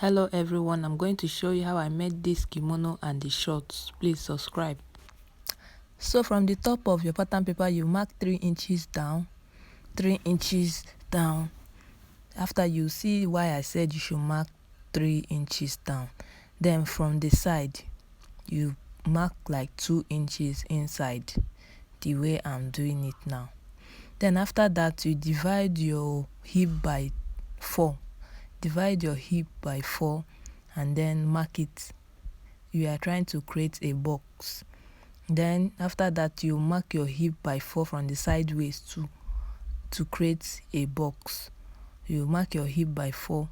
Hello everyone, I'm going to show you how I made this kimono and the shorts. Please subscribe. So from the top of your pattern paper, you mark 3 inches down, 3 inches down. After, you see why I said you should mark 3 inches down. Then from the side, you mark like 2 inches inside, the way I'm doing it now. Then after that, you divide your hip by 4. Divide your hip by 4 and then mark it. You are trying to create a box. Then after that, you mark your hip by 4 from the sideways to create a box. You mark your hip by 4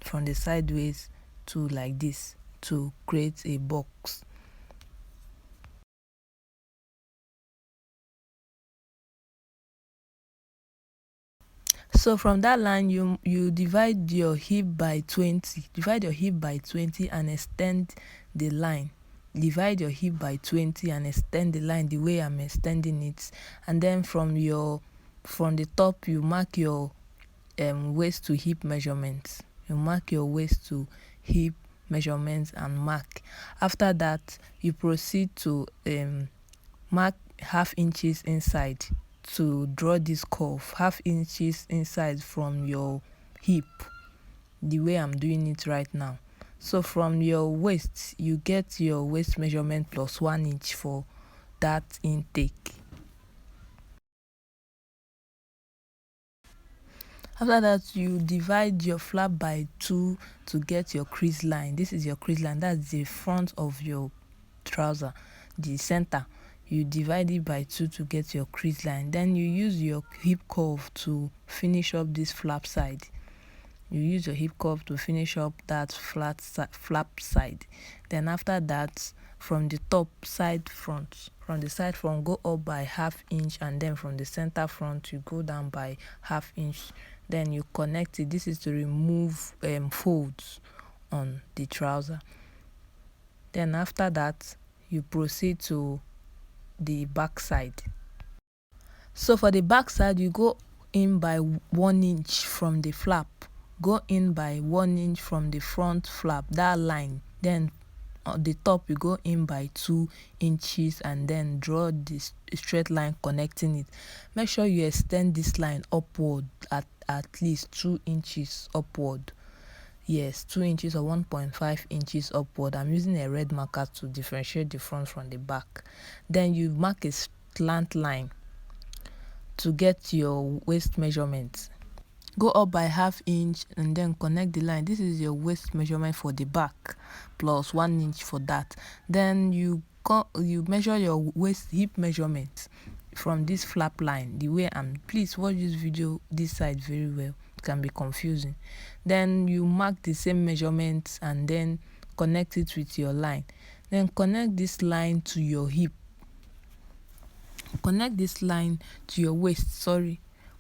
from the sideways to like this to create a box. So from that line, you divide your hip by 20. Divide your hip by 20 and extend the line. Divide your hip by 20 and extend the line the way I'm extending it. And then from the top, you mark your waist to hip measurements. You mark your waist to hip measurements and mark. After that, you proceed to mark ½ inches inside to draw this curve, ½ inches inside from your hip, the way I'm doing it right now. So from your waist, you get your waist measurement plus 1 inch for that intake. After that, you divide your flap by 2 to get your crease line. This is your crease line. That's the front of your trouser, the center. You divide it by 2 to get your crease line. Then you use your hip curve to finish up this flap side. You use your hip curve to finish up that flap side. Then after that, from the top side front, from the side front, go up by ½ inch, and then from the center front, you go down by ½ inch. Then you connect it. This is to remove folds on the trouser. Then after that, you proceed to the back side. So for the back side, you go in by 1 inch from the flap. Go in by 1 inch from the front flap, that line. Then on the top, you go in by 2 inches and then draw this straight line connecting it. Make sure you extend this line upward at least 2 inches upward. Yes, 2 inches or 1.5 inches upward. I'm using a red marker to differentiate the front from the back. Then you mark a slant line to get your waist measurement. Go up by ½ inch and then connect the line. This is your waist measurement for the back plus 1 inch for that. Then you measure your waist hip measurement from this flap line, the way please watch this video this side very well. It can be confusing. Then you mark the same measurements and then connect it with your line. Then connect this line to your hip. Connect this line to your waist.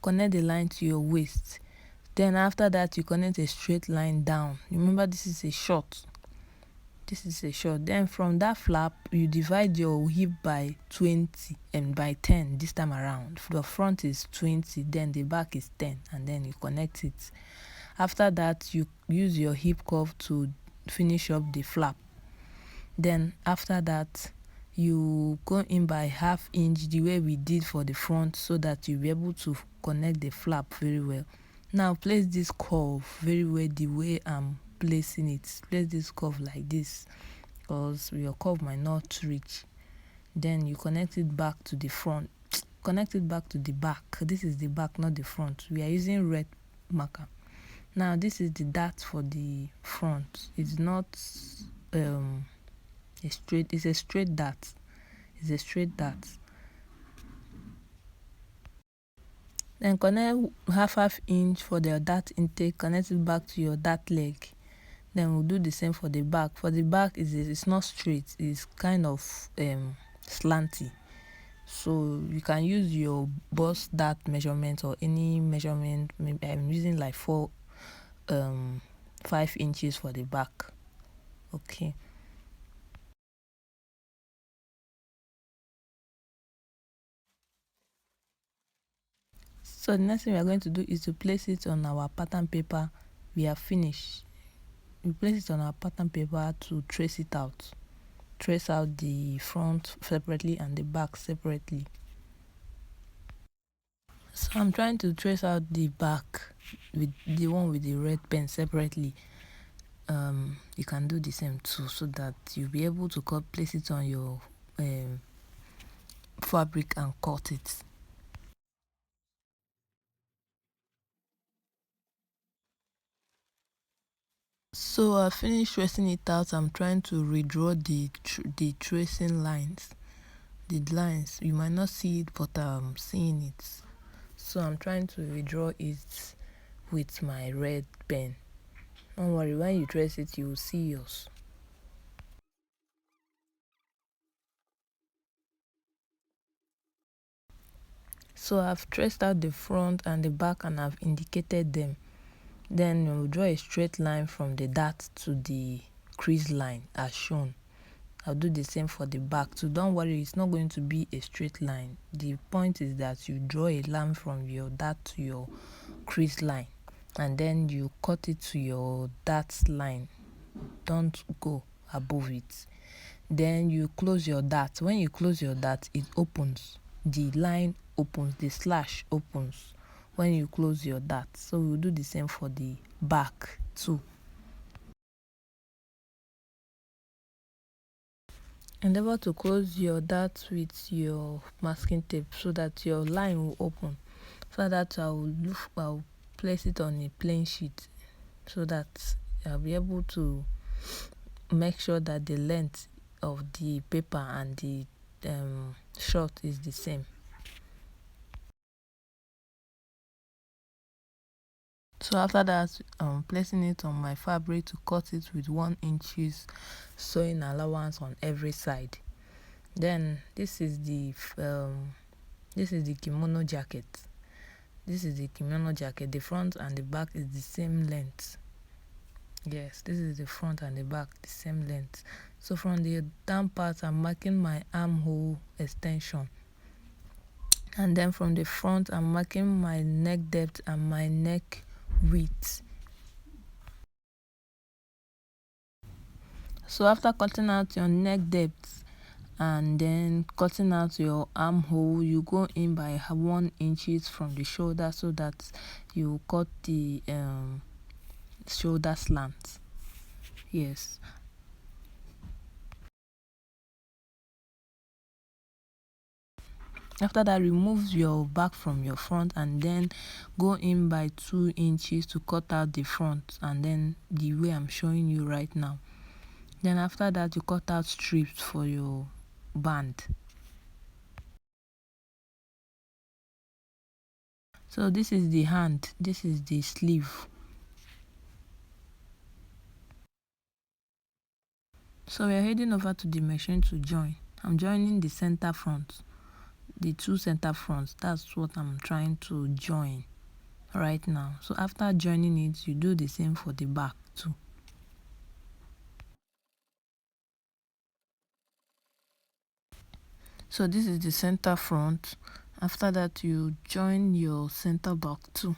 Connect the line to your waist. Then after that, you connect a straight line down. Remember, this is a short. Then from that flap, you divide your hip by 20 and by 10 this time around. The front is 20, then the back is 10, and then you connect it. After that, you use your hip curve to finish up the flap. Then after that, you go in by ½ inch the way we did for the front, so that you'll be able to connect the flap very well. Now place this curve very well the way I'm placing it. Place this curve like this, because your curve might not reach. Then you connect it back to the front. Connect it back to the back. This is the back, not the front. We are using red marker. Now this is the dart for the front. It's not it's a straight dart. It's a straight dart. Then connect ½ inch for the dart intake. Connect it back to your dart leg. Then we'll do the same for the back. For the back, it's not straight. It's kind of slanty. So you can use your bust dart measurement or any measurement. Maybe I'm using like 5 inches for the back. Okay. So the next thing we are going to do is to place it on our pattern paper. We are finished. we place it on our pattern paper to trace it out. Trace out the front separately and the back separately. So I'm trying to trace out the back with the one with the red pen separately. You can do the same too, so that you'll be able to place it on your fabric and cut it. So I finished tracing it out. I'm trying to redraw the tracing lines. The lines, you might not see it, but I'm seeing it. So I'm trying to redraw it with my red pen. Don't worry, when you trace it, you will see yours. So I've traced out the front and the back and I've indicated them. Then we'll draw a straight line from the dart to the crease line as shown. I'll do the same for the back. So don't worry, it's not going to be a straight line. The point is that you draw a line from your dart to your crease line, and then you cut it to your dart line. Don't go above it. Then you close your dart. When you close your dart, it opens. The line opens, the slash opens when you close your dart. So we'll do the same for the back too. Endeavor to close your dart with your masking tape so that your line will open. So that I'll place it on a plain sheet so that I'll be able to make sure that the length of the paper and the short is the same. So after that, placing it on my fabric to cut it with 1 inch sewing allowance on every side. Then this is the kimono jacket. This is the kimono jacket. The front and the back is the same length. Yes, this is the front and the back, the same length. So from the down part, I'm marking my armhole extension. And then from the front, I'm marking my neck depth and my neck width. So after cutting out your neck depth and then cutting out your armhole, you go in by 1 inch from the shoulder so that you cut the shoulder slant. Yes. After that, remove your back from your front and then go in by 2 inches to cut out the front, and then the way I'm showing you right now. Then after that, you cut out strips for your band. So this is the hand, this is the sleeve. So we're heading over to the machine to join. I'm joining the center front, the 2 center fronts. That's what I'm trying to join right now. So after joining it, you do the same for the back too. So this is the center front. After that, you join your center back too.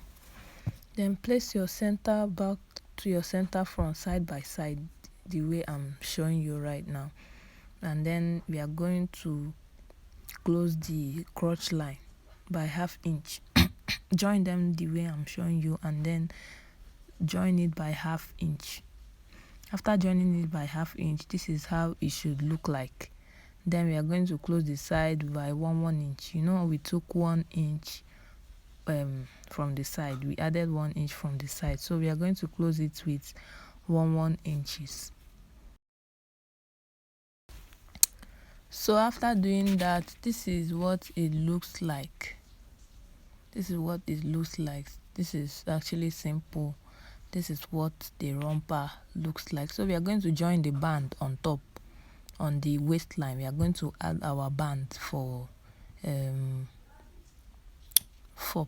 Then place your center back to your center front side by side, the way I'm showing you right now. And then we are going to close the crotch line by 1/2 inch. Join them the way I'm showing you and then join it by 1/2 inch. After joining it by 1/2 inch, this is how it should look like. Then we are going to close the side by 1 inch. You know, we took 1 inch from the side. We added 1 inch from the side. So we are going to close it with 1 inches. So after doing that, this is what it looks like. This is what it looks like. This is actually simple. This is what the romper looks like. So we are going to join the band on top, on the waistline. We are going to add our band for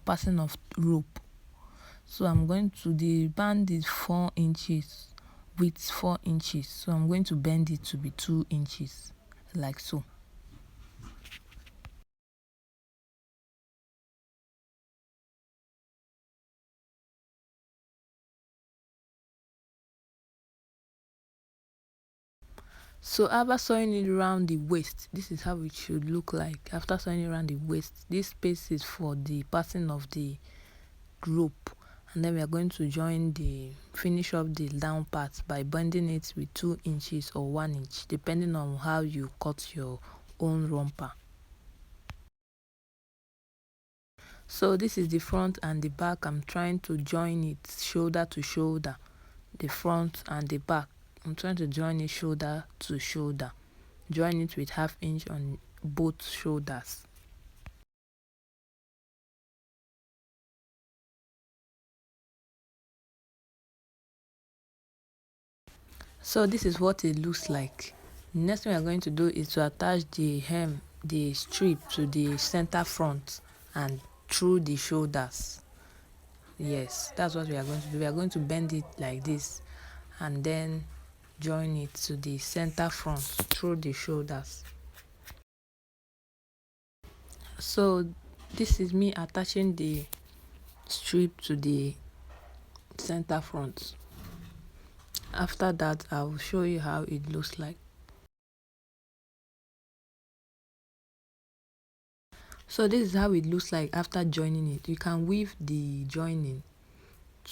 passing of rope. So I'm going to, the band is 4 inches, width 4 inches. So I'm going to bend it to be 2 inches, like so. So after sewing it around the waist, this is how it should look like. After sewing it around the waist, this space is for the passing of the rope, and then we are going to finish up the down part by bending it with 2 inches or 1 inch, depending on how you cut your own romper. So this is the front and the back. I'm trying to join it shoulder to shoulder, the front and the back. I'm trying to join it shoulder to shoulder. Join it with 1/2 inch on both shoulders. So this is what it looks like. Next thing we are going to do is to attach the hem, the strip, to the center front and through the shoulders. Yes, that's what we are going to do. We are going to bend it like this and then join it to the center front through the shoulders. So this is me attaching the strip to the center front. After that, I will show you how it looks like. So this is how it looks like after joining it. You can weave the joining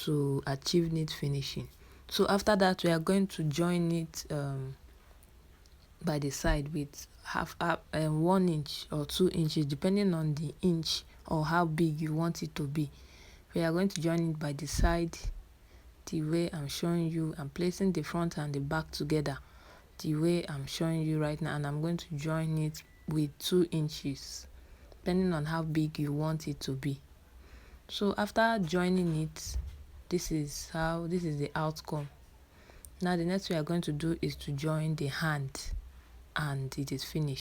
to achieve neat finishing. So after that, we are going to join it by the side with 1 inch or 2 inches, depending on the inch or how big you want it to be. We are going to join it by the side the way I'm showing you. I'm placing the front and the back together the way I'm showing you right now, and I'm going to join it with 2 inches, depending on how big you want it to be. So after joining it, this is the outcome. Now the next we are going to do is to join the hand, and it is finished.